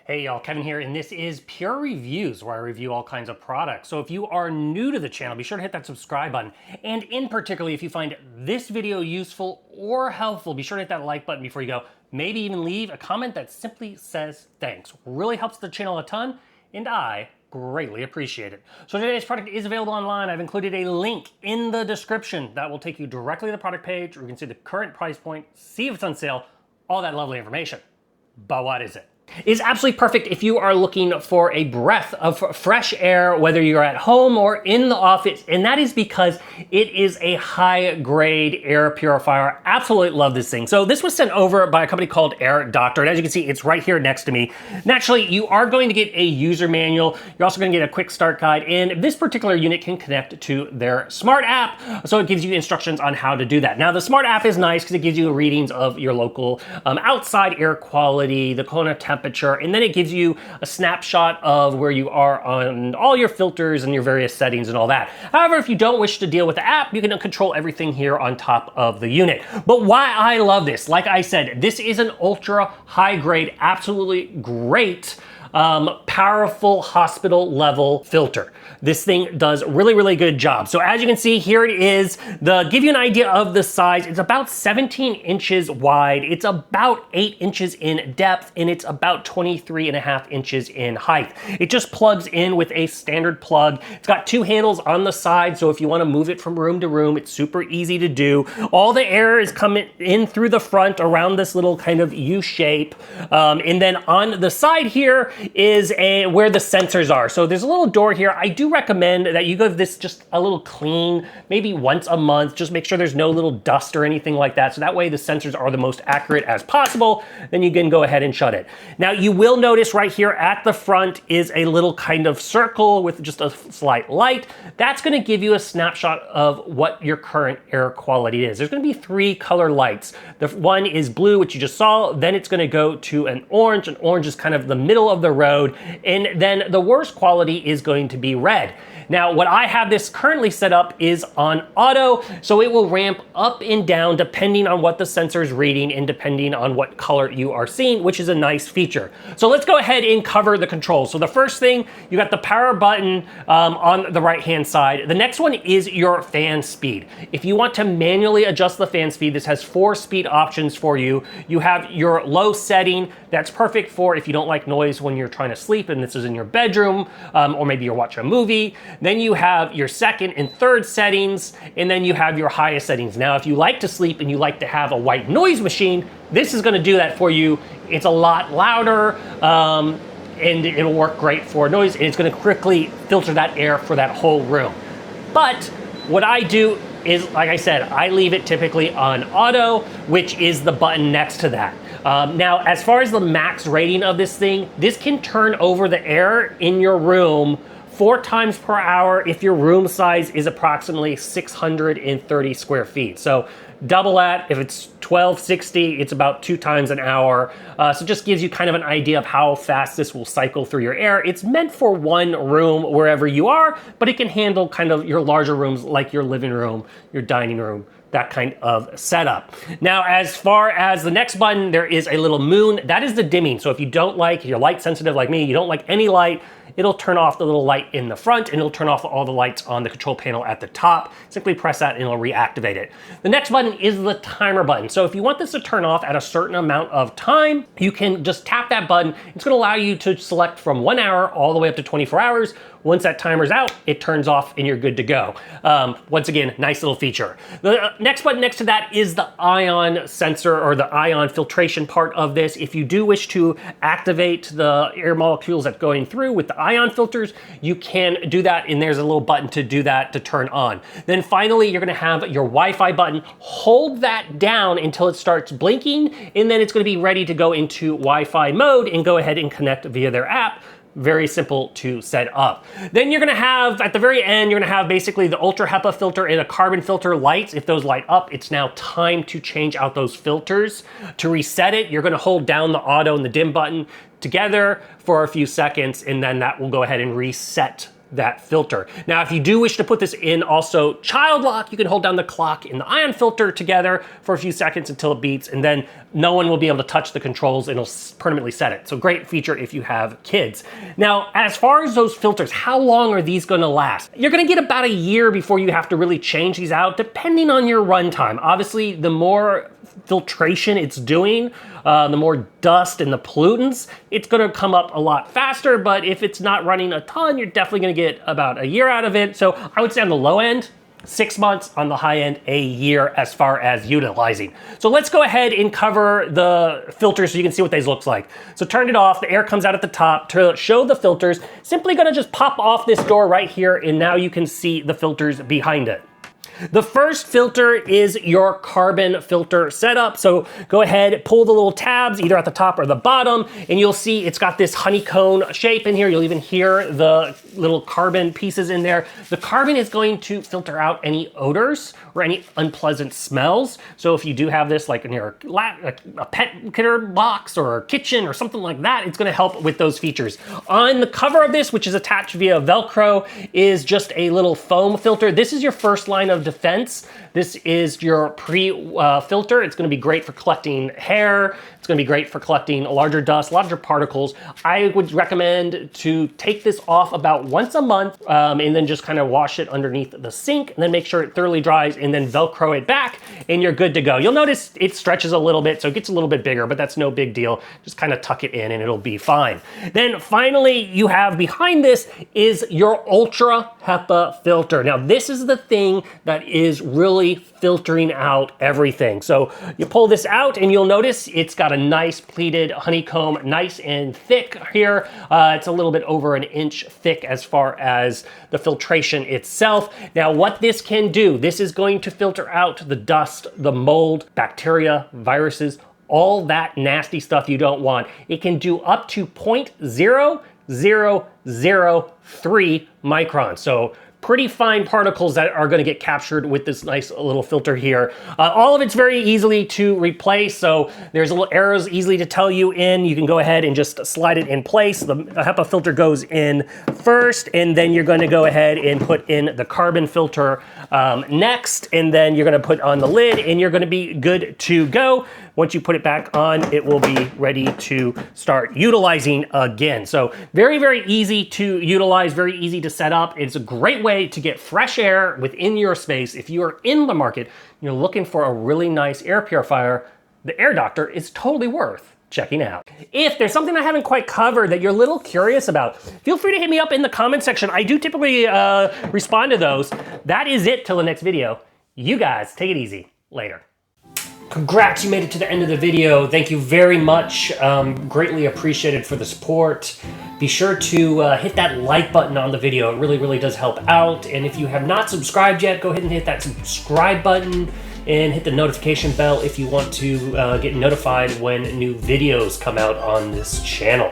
Hey y'all, Kevin here, and this is Pure Reviews, where I review all kinds of products. So if you are new to the channel, be sure to hit that subscribe button. And in particular, if you find this video useful or helpful, be sure to hit that like button before you go. Maybe even leave a comment that simply says thanks. Really helps the channel a ton, and I greatly appreciate it. So today's product is available online. I've included a link in the description that will take you directly to the product page, where you can see the current price point, see if it's on sale, all that lovely information. But what is it? Is absolutely perfect if you are looking for a breath of fresh air, whether you're at home or in the office, and that is because it is a high-grade air purifier. Absolutely love this thing. So this was sent over by a company called AirDoctor, and as you can see, it's right here next to me. Naturally, you are going to get a user manual. You're also going to get a quick start guide, and this particular unit can connect to their Smart app, so it gives you instructions on how to do that. Now, the Smart app is nice because it gives you readings of your local outside air quality, the corona temperature, and then it gives you a snapshot of where you are on all your filters and your various settings and all that. However, if you don't wish to deal with the app, you can control everything here on top of the unit. But why I love this, like I said, this is an ultra high grade, absolutely great, powerful hospital level filter. This thing does really, really good job. So as you can see, here it is. Give you an idea of the size, it's about 17 inches wide. It's about 8 inches in depth, and it's about 23.5 inches in height. It just plugs in with a standard plug. It's got two handles on the side, so if you want to move it from room to room, it's super easy to do. All the air is coming in through the front around this little kind of U shape. And then on the side here is where the sensors are. So there's a little door here. I do recommend that you give this just a little clean, maybe once a month. Just make sure there's no little dust or anything like that. So that way the sensors are the most accurate as possible. Then you can go ahead and shut it. Now you will notice right here at the front is a little kind of circle with just a slight light. That's going to give you a snapshot of what your current air quality is. There's going to be 3 color lights. The one is blue, which you just saw. Then it's going to go to an orange. An orange is kind of the middle of the road. And then the worst quality is going to be red. Now, what I have this currently set up is on auto, so it will ramp up and down depending on what the sensor is reading and depending on what color you are seeing, which is a nice feature. So let's go ahead and cover the controls. So the first thing, you got the power button on the right-hand side. The next one is your fan speed. If you want to manually adjust the fan speed, this has 4 speed options for you. You have your low setting. That's perfect for if you don't like noise when you're trying to sleep and this is in your bedroom, or maybe you're watching a movie. Then you have your second and third settings, and then you have your highest settings. Now, if you like to sleep and you like to have a white noise machine, this is gonna do that for you. It's a lot louder, and it'll work great for noise, and it's gonna quickly filter that air for that whole room. But what I do is, like I said, I leave it typically on auto, which is the button next to that. Now, as far as the max rating of this thing, this can turn over the air in your room 4 times per hour if your room size is approximately 630 square feet. So double that. If it's 1260, it's about 2 times an hour. So it just gives you kind of an idea of how fast this will cycle through your air. It's meant for one room wherever you are, but it can handle kind of your larger rooms like your living room, your dining room, that kind of setup. Now, as far as the next button, there is a little moon. That is the dimming. So if you don't like, you're light sensitive like me, you don't like any light, it'll turn off the little light in the front, and it'll turn off all the lights on the control panel at the top. Simply press that and it'll reactivate it. The next button is the timer button. So if you want this to turn off at a certain amount of time, you can just tap that button. It's gonna allow you to select from 1 hour all the way up to 24 hours. Once that timer's out, it turns off and you're good to go. Once again, nice little feature. The next button next to that is the ion sensor, or the ion filtration part of this. If you do wish to activate the air molecules that's going through with the ion filters, you can do that, and there's a little button to do that to turn on. Then finally, you're gonna have your Wi-Fi button. Hold that down until it starts blinking, and then it's gonna be ready to go into Wi-Fi mode and go ahead and connect via their app. Very simple to set up. Then you're gonna have, at the very end, you're gonna have basically the UltraHEPA filter and a carbon filter lights. If those light up, it's now time to change out those filters. To reset it, you're gonna hold down the auto and the dim button together for a few seconds, and then that will go ahead and reset that filter. Now, if you do wish to put this in also child lock, you can hold down the clock and the ion filter together for a few seconds until it beeps, and then no one will be able to touch the controls and it'll permanently set it. So great feature if you have kids. Now, as far as those filters, how long are these gonna last? You're gonna get about a year before you have to really change these out, depending on your runtime. Obviously, the more filtration it's doing, the more dust and the pollutants, it's gonna come up a lot faster, but if it's not running a ton, you're definitely gonna get about a year out of it. So I would say on the low end, 6 months, on the high end, a year as far as utilizing. So let's go ahead and cover the filters so you can see what these looks like. So turn it off, the air comes out at the top. To show the filters, simply gonna just pop off this door right here, and now you can see the filters behind it. The first filter is your carbon filter setup. So go ahead, pull the little tabs either at the top or the bottom, and you'll see it's got this honeycomb shape in here. You'll even hear the little carbon pieces in there. The carbon is going to filter out any odors or any unpleasant smells. So if you do have this like near a pet litter box or a kitchen or something like that, it's gonna help with those features. On the cover of this, which is attached via Velcro, is just a little foam filter. This is your first line of defense. This is your pre-filter. It's gonna be great for collecting hair. It's gonna be great for collecting larger dust, larger particles. I would recommend to take this off about once a month and then just kind of wash it underneath the sink and then make sure it thoroughly dries and then Velcro it back and you're good to go. You'll notice it stretches a little bit, so it gets a little bit bigger, but that's no big deal. Just kind of tuck it in and it'll be fine. Then finally, you have behind this is your UltraHEPA filter. Now this is the thing that is really filtering out everything. So you pull this out and you'll notice it's got a nice pleated honeycomb, nice and thick here. It's a little bit over an inch thick as far as the filtration itself. Now what this can do, this is going to filter out the dust, the mold, bacteria, viruses, all that nasty stuff you don't want. It can do up to 0.0003 microns. So pretty fine particles that are gonna get captured with this nice little filter here. All of it's very easily to replace, so there's little arrows easily to tell you in. You can go ahead and just slide it in place. The HEPA filter goes in first, and then you're gonna go ahead and put in the carbon filter next, and then you're gonna put on the lid, and you're gonna be good to go. Once you put it back on, it will be ready to start utilizing again. So very, very easy to utilize, very easy to set up. It's a great way to get fresh air within your space. If you are in the market, you're looking for a really nice air purifier, the AirDoctor is totally worth checking out. If there's something I haven't quite covered that you're a little curious about, feel free to hit me up in the comment section. I do typically respond to those. That is it till the next video. You guys take it easy. Later. Congrats, you made it to the end of the video. Thank you very much. Greatly appreciated for the support. Be sure to hit that like button on the video. It really, really does help out. And if you have not subscribed yet, go ahead and hit that subscribe button and hit the notification bell if you want to get notified when new videos come out on this channel.